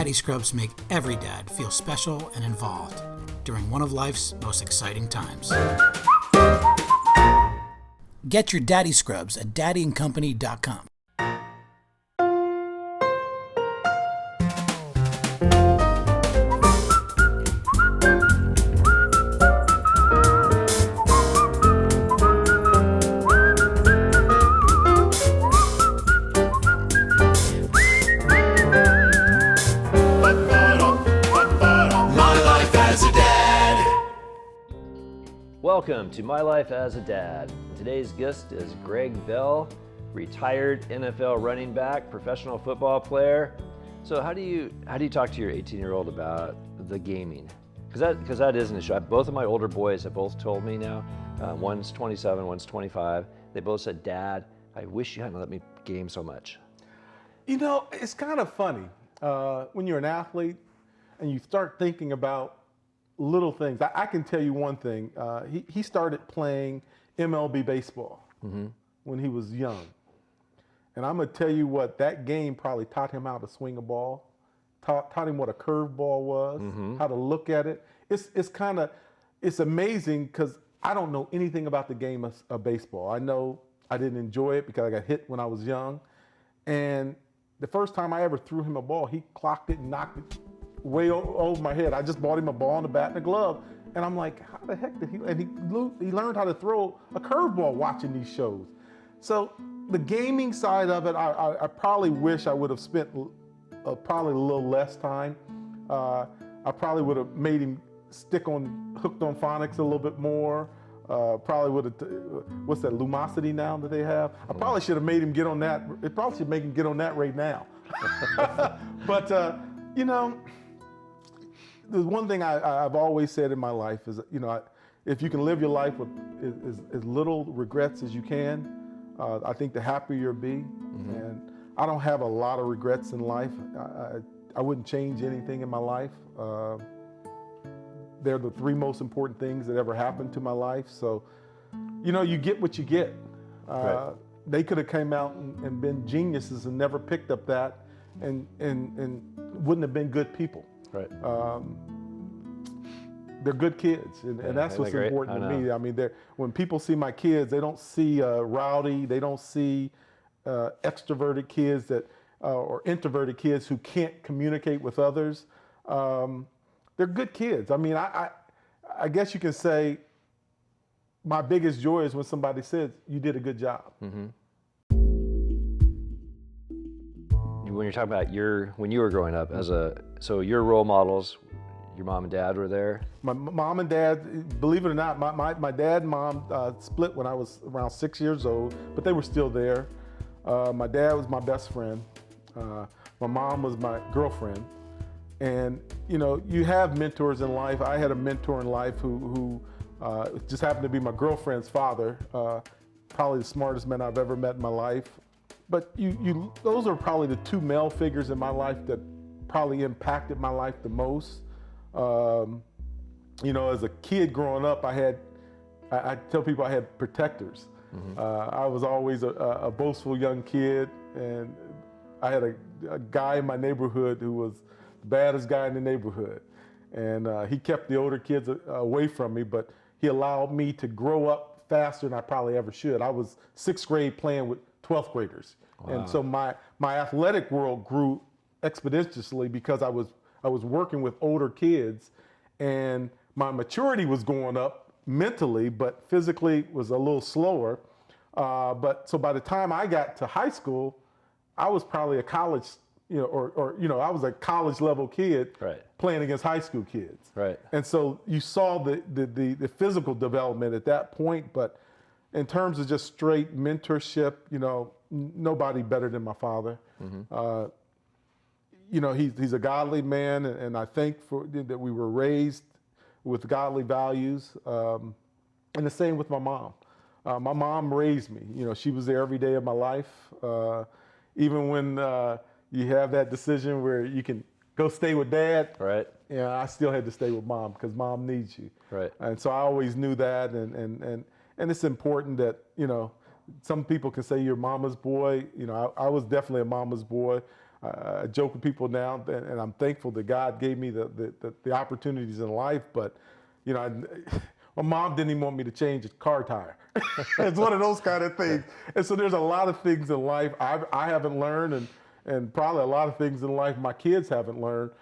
Daddy Scrubs make every dad feel special and involved during one of life's most exciting times. Get your Daddy Scrubs at daddyandcompany.com. Welcome to My Life as a Dad. Today's guest is Greg Bell, retired NFL running back, professional football player. So how do you talk to your 18-year-old about the gaming? Because that is an issue. Both of my older boys have both told me now. One's 27, one's 25. They both said, "Dad, I wish you hadn't let me game so much." You know, it's kind of funny when you're an athlete and you start thinking about little things. I can tell you one thing. He started playing MLB baseball when he was young. And I'm going to tell you what, that game probably taught him how to swing a ball, taught him what a curveball was, how to look at it. It's amazing because I don't know anything about the game of baseball. I know I didn't enjoy it because I got hit when I was young. And the first time I ever threw him a ball, he clocked it and knocked it way over my head. I just bought him a ball and a bat and a glove. And I'm like, how the heck did he? And he learned how to throw a curveball watching these shows. So the gaming side of it, I probably wish I would have spent probably a little less time. I probably would have made him hooked on phonics a little bit more. Probably would have, what's that, Lumosity now that they have? I probably should have made him get on that. It probably should make him get on that right now. But, you know, there's one thing I've always said in my life is, you know, if you can live your life with as little regrets as you can, I think the happier you'll be. And I don't have a lot of regrets in life. I wouldn't change anything in my life. They're the three most important things that ever happened to my life. So, you know, you get what you get. Right. They could have came out and been geniuses and never picked up that and wouldn't have been good people. Right. They're good kids, and that's what's important to me. I mean, when people see my kids, they don't see rowdy, they don't see extroverted kids or introverted kids who can't communicate with others. They're good kids. I mean, I guess you can say my biggest joy is when somebody says, "You did a good job." When you're talking about when you were growing up so your role models, your mom and dad were there? My mom and dad, believe it or not, my dad and mom split when I was around 6 years old, but they were still there. My dad was my best friend. My mom was my girlfriend. And, you know, you have mentors in life. I had a mentor in life who just happened to be my girlfriend's father, probably the smartest man I've ever met in my life. But those are probably the two male figures in my life that probably impacted my life the most. You know, as a kid growing up, I tell people I had protectors. I was always a boastful young kid, and I had a guy in my neighborhood who was the baddest guy in the neighborhood. And he kept the older kids away from me, but he allowed me to grow up faster than I probably ever should. I was sixth grade playing with 12th graders. Wow. And so my athletic world grew exponentially because I was working with older kids, and my maturity was going up mentally, but physically was a little slower. But so by the time I got to high school, I was probably a college, you know, or you know, I was a college level kid playing against high school kids. Right. And so you saw the physical development at that point, but in terms of just straight mentorship, you know, nobody better than my father. You know, he's a godly man, and I think that we were raised with godly values. And the same with my mom. My mom raised me. You know, she was there every day of my life. Even when you have that decision where you can go stay with dad, right? Yeah, I still had to stay with mom because mom needs you. Right. And so I always knew that, and it's important that, you know, some people can say you're mama's boy. You know, I was definitely a mama's boy. I joke with people now, and I'm thankful that God gave me the opportunities in life. But you know, my mom didn't even want me to change a car tire. It's one of those kind of things. And so there's a lot of things in life I haven't learned, and probably a lot of things in life my kids haven't learned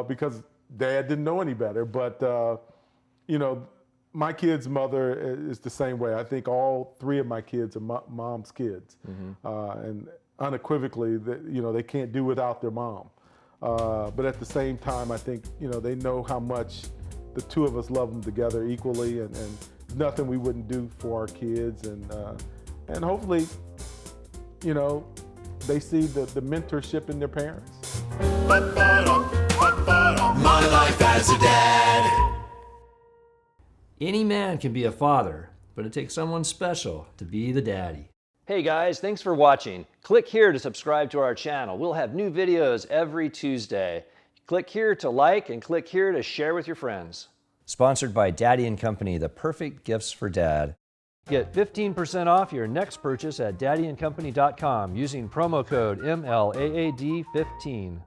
because Dad didn't know any better. But you know, my kid's mother is the same way. I think all three of my kids are mom's kids, and unequivocally, you know, they can't do without their mom. But at the same time, I think, you know, they know how much the two of us love them together equally, and nothing we wouldn't do for our kids, and hopefully, you know, they see the mentorship in their parents. My life as a dad. Any man can be a father, but it takes someone special to be the daddy. Hey guys, thanks for watching. Click here to subscribe to our channel. We'll have new videos every Tuesday. Click here to like and click here to share with your friends. Sponsored by Daddy & Company, the perfect gifts for dad. Get 15% off your next purchase at daddyandcompany.com using promo code MLAAD15.